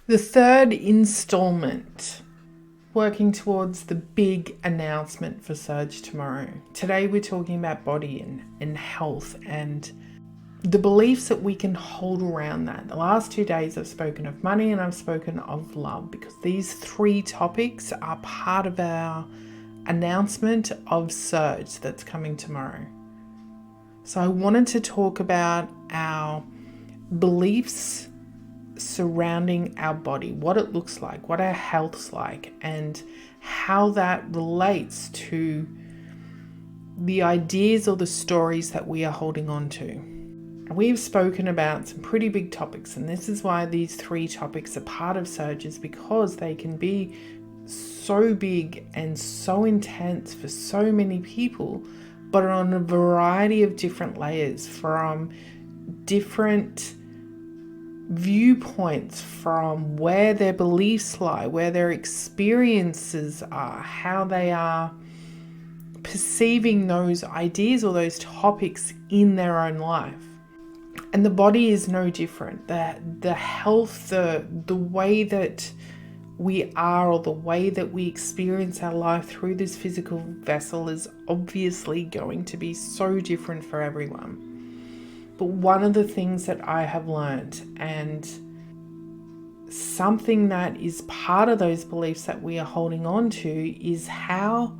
The third installment, working towards the big announcement for Surge tomorrow. Today we're talking about body and health and the beliefs that we can hold around that. The last 2 days I've spoken of money and I've spoken of love, because these three topics are part of our announcement of Surge that's coming tomorrow. So I wanted to talk about our beliefs surrounding our body, what it looks like, what our health's like, and how that relates to the ideas or the stories that we are holding on to. We've spoken about some pretty big topics, and this is why these three topics are part of Surges, because they can be so big and so intense for so many people, but on a variety of different layers, from different viewpoints, from where their beliefs lie, where their experiences are, how they are perceiving those ideas or those topics in their own life. And the body is no different. The health, the way that we are, or the way that we experience our life through this physical vessel, is obviously going to be so different for everyone. But one of the things that I have learned, and something that is part of those beliefs that we are holding on to, is how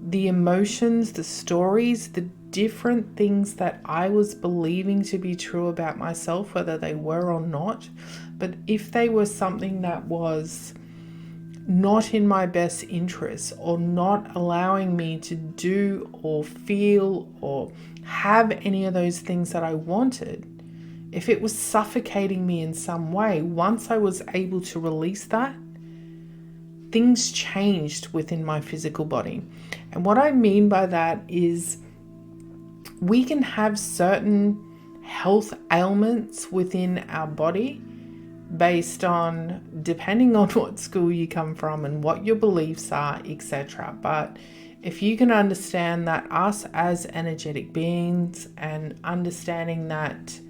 the emotions, the stories, the different things that I was believing to be true about myself, whether they were or not, but if they were something that was not in my best interest, or not allowing me to do or feel or have any of those things that I wanted, if it was suffocating me in some way, once I was able to release that, things changed within my physical body. And what I mean by that is, we can have certain health ailments within our body based on, depending on what school you come from and what your beliefs are, etc. But if you can understand that us as energetic beings, and understanding that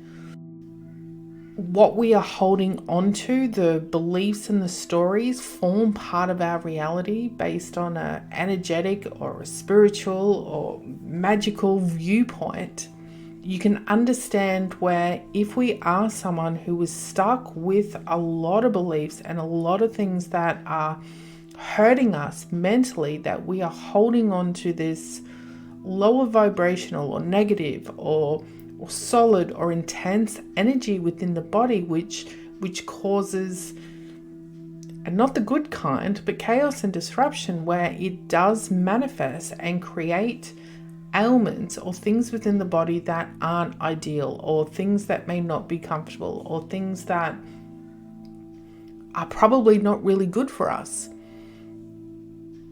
what we are holding onto, the beliefs and the stories, form part of our reality based on an energetic or a spiritual or magical viewpoint, you can understand where, if we are someone who is stuck with a lot of beliefs and a lot of things that are hurting us mentally, that we are holding on to this lower vibrational or negative or solid or intense energy within the body, which causes, and not the good kind, but chaos and disruption, where it does manifest and create ailments or things within the body that aren't ideal, or things that may not be comfortable, or things that are probably not really good for us.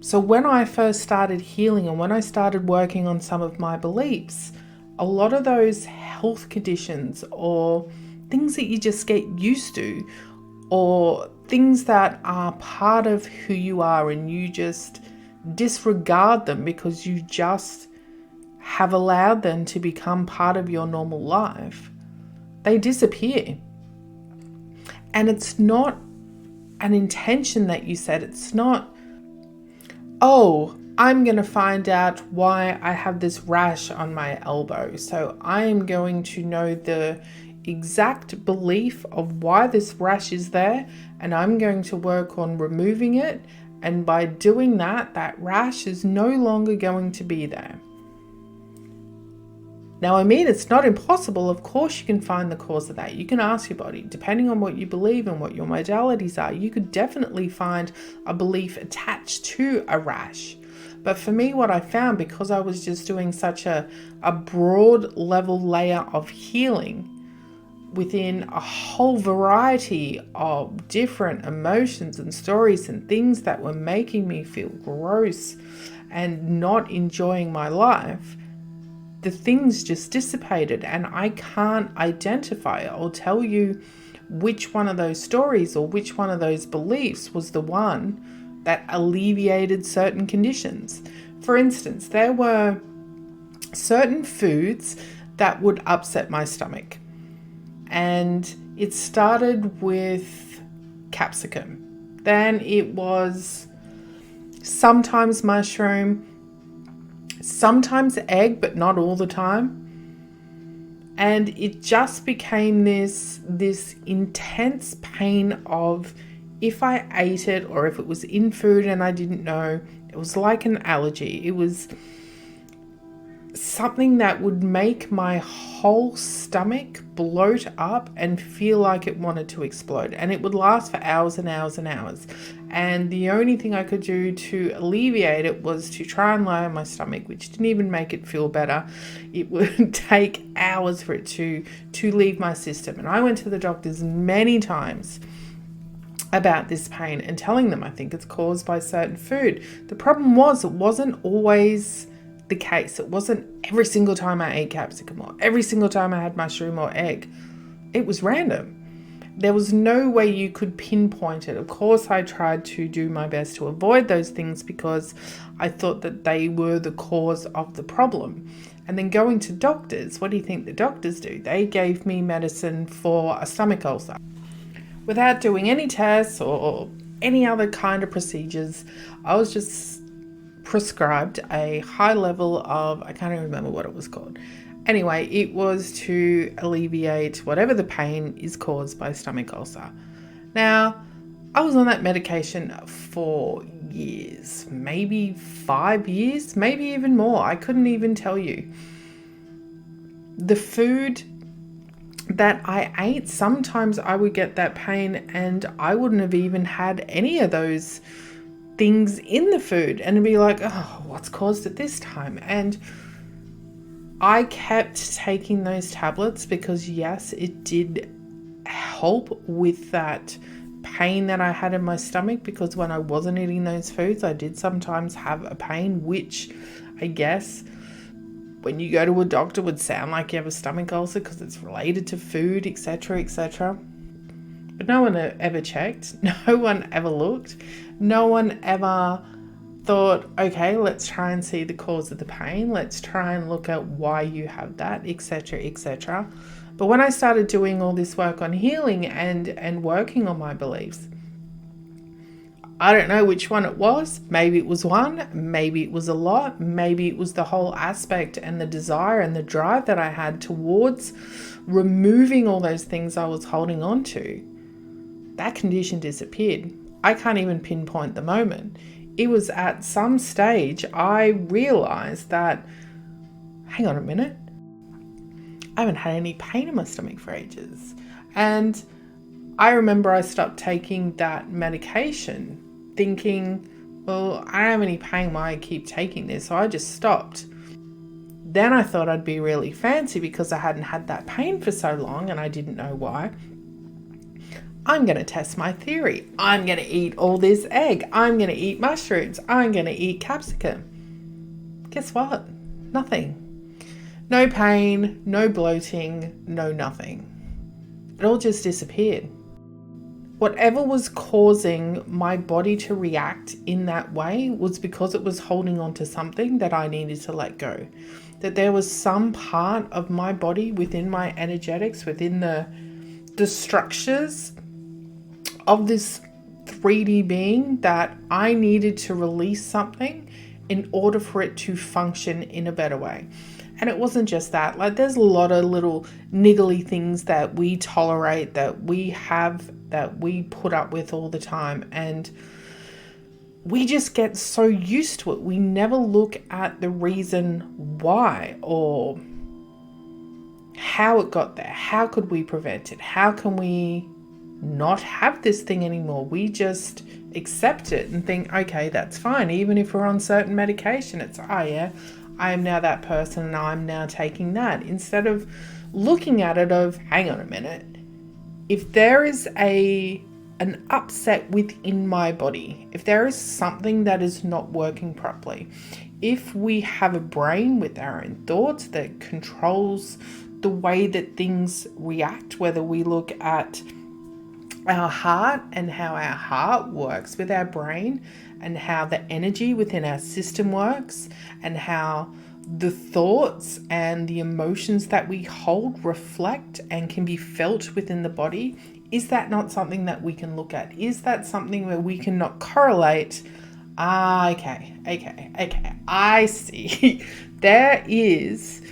So when I first started healing, and when I started working on some of my beliefs, a lot of those health conditions, or things that you just get used to, or things that are part of who you are and you just disregard them because you just have allowed them to become part of your normal life, they disappear. And it's not an intention that you set. It's not, oh, I'm going to find out why I have this rash on my elbow, so I am going to know the exact belief of why this rash is there, and I'm going to work on removing it, and by doing that, that rash is no longer going to be there. Now, I mean, it's not impossible. Of course, you can find the cause of that. You can ask your body, depending on what you believe and what your modalities are, you could definitely find a belief attached to a rash. But for me, what I found, because I was just doing such a broad level layer of healing within a whole variety of different emotions and stories and things that were making me feel gross and not enjoying my life, the things just dissipated, and I can't identify or tell you which one of those stories or which one of those beliefs was the one that alleviated certain conditions. For instance, there were certain foods that would upset my stomach, and it started with capsicum. Then it was sometimes mushroom, sometimes egg, but not all the time. And it just became this intense pain of, if I ate it or if it was in food and I didn't know, it was like an allergy. It was something that would make my whole stomach bloat up and feel like it wanted to explode. And it would last for hours and hours and hours. And the only thing I could do to alleviate it was to try and lie on my stomach, which didn't even make it feel better. It would take hours for it to leave my system. And I went to the doctors many times about this pain and telling them I think it's caused by certain food. The problem was, it wasn't always the case. It wasn't every single time I ate capsicum or every single time I had mushroom or egg. It was random. There was no way you could pinpoint it. Of course, I tried to do my best to avoid those things because I thought that they were the cause of the problem. And then going to doctors, what do you think the doctors do? They gave me medicine for a stomach ulcer without doing any tests or any other kind of procedures. I was just prescribed a high level of, I can't even remember what it was called. Anyway, it was to alleviate whatever the pain is caused by stomach ulcer. Now, I was on that medication for years, maybe 5 years, maybe even more. I couldn't even tell you. The food that I ate, sometimes I would get that pain and I wouldn't have even had any of those things in the food and be like, oh, what's caused it this time? And I kept taking those tablets because yes, it did help with that pain that I had in my stomach, because when I wasn't eating those foods, I did sometimes have a pain, which I guess when you go to a doctor would sound like you have a stomach ulcer because it's related to food, etc., etc. But no one ever checked. No one ever looked. No one ever thought, okay, let's try and see the cause of the pain. Let's try and look at why you have that, etc., etc. But when I started doing all this work on healing and working on my beliefs, I don't know which one it was. Maybe it was one, maybe it was a lot, maybe it was the whole aspect and the desire and the drive that I had towards removing all those things I was holding on to. That condition disappeared. I can't even pinpoint the moment. It was at some stage I realized that, hang on a minute, I haven't had any pain in my stomach for ages. And I remember I stopped taking that medication thinking, well, I don't have any pain, why I keep taking this? So I just stopped. Then I thought I'd be really fancy because I hadn't had that pain for so long and I didn't know why. I'm going to test my theory. I'm going to eat all this egg. I'm going to eat mushrooms. I'm going to eat capsicum. Guess what? Nothing. No pain, no bloating, no nothing. It all just disappeared. Whatever was causing my body to react in that way was because it was holding on to something that I needed to let go. That there was some part of my body within my energetics, within the structures of this 3D being, that I needed to release something in order for it to function in a better way. And it wasn't just that. Like, there's a lot of little niggly things that we tolerate, that we have, that we put up with all the time. And we just get so used to it. We never look at the reason why or how it got there. How could we prevent it? How can we not have this thing anymore? We just accept it and think, okay, that's fine. Even if we're on certain medication, it's, oh yeah, I am now that person and I'm now taking that. Instead of looking at it of, hang on a minute, if there is an upset within my body, if there is something that is not working properly, if we have a brain with our own thoughts that controls the way that things react, whether we look at our heart and how our heart works with our brain, and how the energy within our system works, and how the thoughts and the emotions that we hold reflect and can be felt within the body? Is that not something that we can look at? Is that something where we cannot correlate? Okay, I see. There is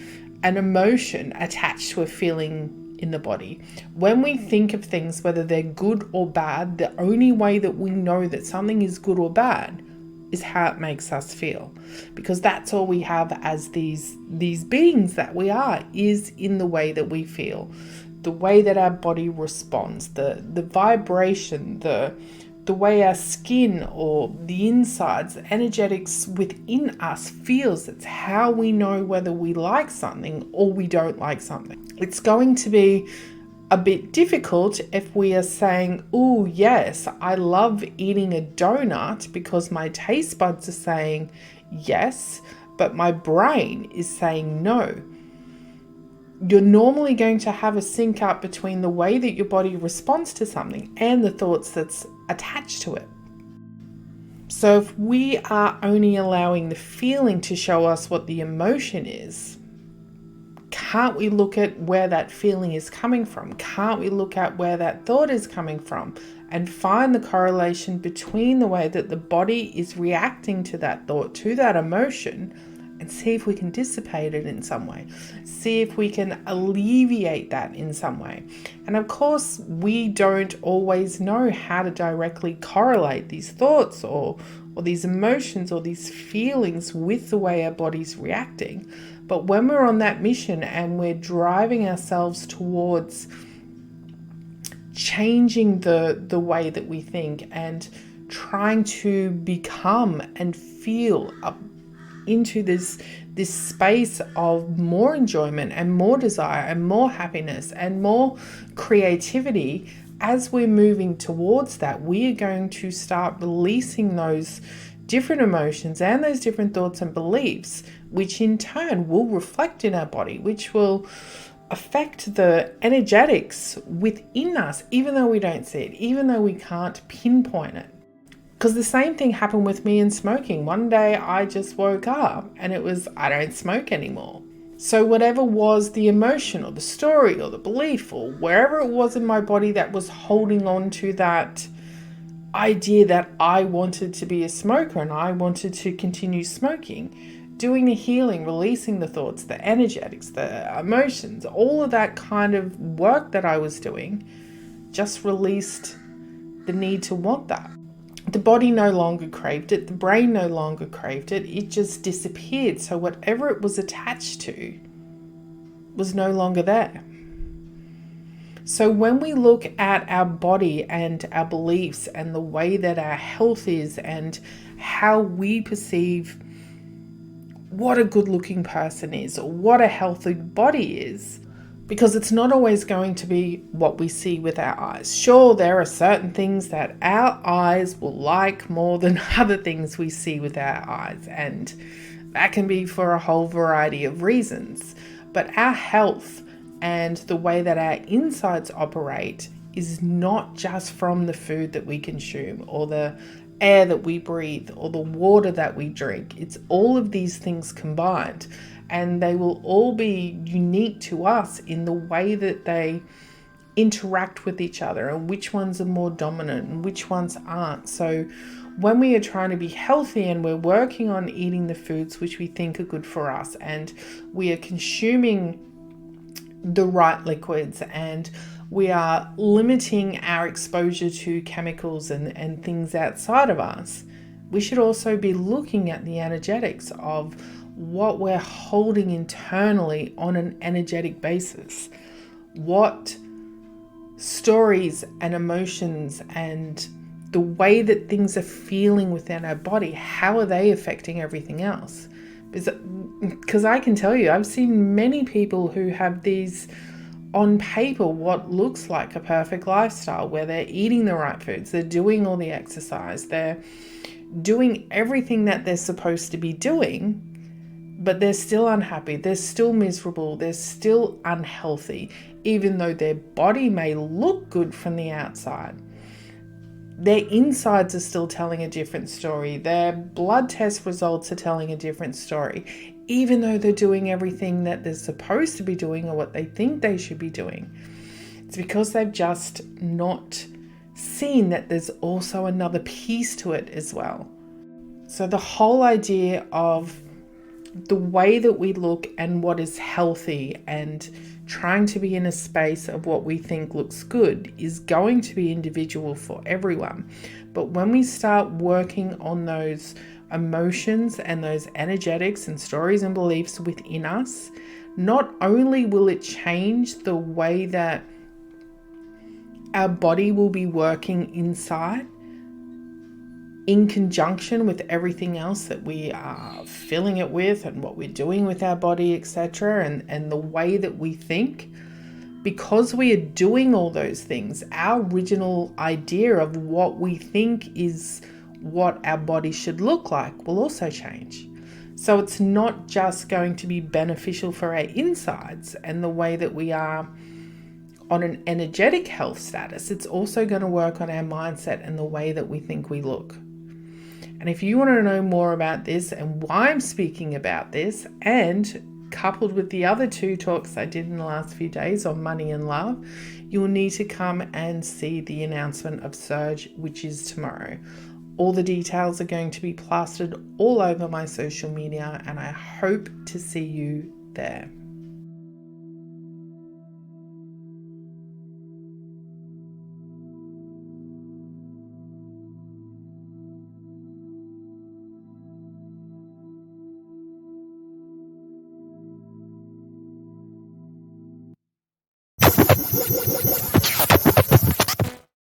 an emotion attached to a feeling in the body. When we think of things, whether they're good or bad, the only way that we know that something is good or bad is how it makes us feel, because that's all we have as these beings that we are, is in the way that we feel, the way that our body responds, the vibration, the way our skin or the insides, the energetics within us feels. It's how we know whether we like something or we don't like something. It's going to be a bit difficult if we are saying, oh yes, I love eating a donut, because my taste buds are saying yes, but my brain is saying no. You're normally going to have a sync up between the way that your body responds to something and the thoughts that's attached to it. So if we are only allowing the feeling to show us what the emotion is, can't we look at where that feeling is coming from? Can't we look at where that thought is coming from and find the correlation between the way that the body is reacting to that thought, to that emotion, and see if we can dissipate it in some way, see if we can alleviate that in some way. And of course, we don't always know how to directly correlate these thoughts or these emotions or these feelings with the way our body's reacting. But when we're on that mission and we're driving ourselves towards changing the way that we think and trying to become and feel up into this space of more enjoyment and more desire and more happiness and more creativity, as we're moving towards that, we are going to start releasing those different emotions and those different thoughts and beliefs, which in turn will reflect in our body, which will affect the energetics within us, even though we don't see it, even though we can't pinpoint it. Because the same thing happened with me in smoking. One day I just woke up and it was, I don't smoke anymore. So whatever was the emotion or the story or the belief or wherever it was in my body that was holding on to that idea that I wanted to be a smoker and I wanted to continue smoking, doing the healing, releasing the thoughts, the energetics, the emotions, all of that kind of work that I was doing just released the need to want that. The body no longer craved it. The brain no longer craved it. It just disappeared. So whatever it was attached to was no longer there. So when we look at our body and our beliefs and the way that our health is and how we perceive what a good looking person is or what a healthy body is, because it's not always going to be what we see with our eyes. Sure, there are certain things that our eyes will like more than other things we see with our eyes, and that can be for a whole variety of reasons. But our health and the way that our insides operate is not just from the food that we consume or the air that we breathe or the water that we drink. It's all of these things combined, and they will all be unique to us in the way that they interact with each other and which ones are more dominant and which ones aren't. So when we are trying to be healthy and we're working on eating the foods which we think are good for us, and we are consuming the right liquids, and we are limiting our exposure to chemicals and things outside of us, we should also be looking at the energetics of what we're holding internally on an energetic basis. What stories and emotions and the way that things are feeling within our body, how are they affecting everything else? Because I can tell you, I've seen many people who have these, on paper, what looks like a perfect lifestyle, where they're eating the right foods, they're doing all the exercise, they're doing everything that they're supposed to be doing, but they're still unhappy, they're still miserable, they're still unhealthy, even though their body may look good from the outside. Their insides are still telling a different story. Their blood test results are telling a different story. even though they're doing everything that they're supposed to be doing or what they think they should be doing. It's because they've just not seen that there's also another piece to it as well. So the whole idea of the way that we look and what is healthy and trying to be in a space of what we think looks good is going to be individual for everyone. But when we start working on those emotions and those energetics and stories and beliefs within us, not only will it change the way that our body will be working inside in conjunction with everything else that we are filling it with and what we're doing with our body, etc., and the way that we think. Because we are doing all those things, our original idea of what we think is what our body should look like will also change. So it's not just going to be beneficial for our insides and the way that we are on an energetic health status, it's also going to work on our mindset and the way that we think we look. And if you want to know more about this and why I'm speaking about this, and coupled with the other 2 talks I did in the last few days on money and love, you'll need to come and see the announcement of Surge, which is tomorrow. All the details are going to be plastered all over my social media, and I hope to see you there.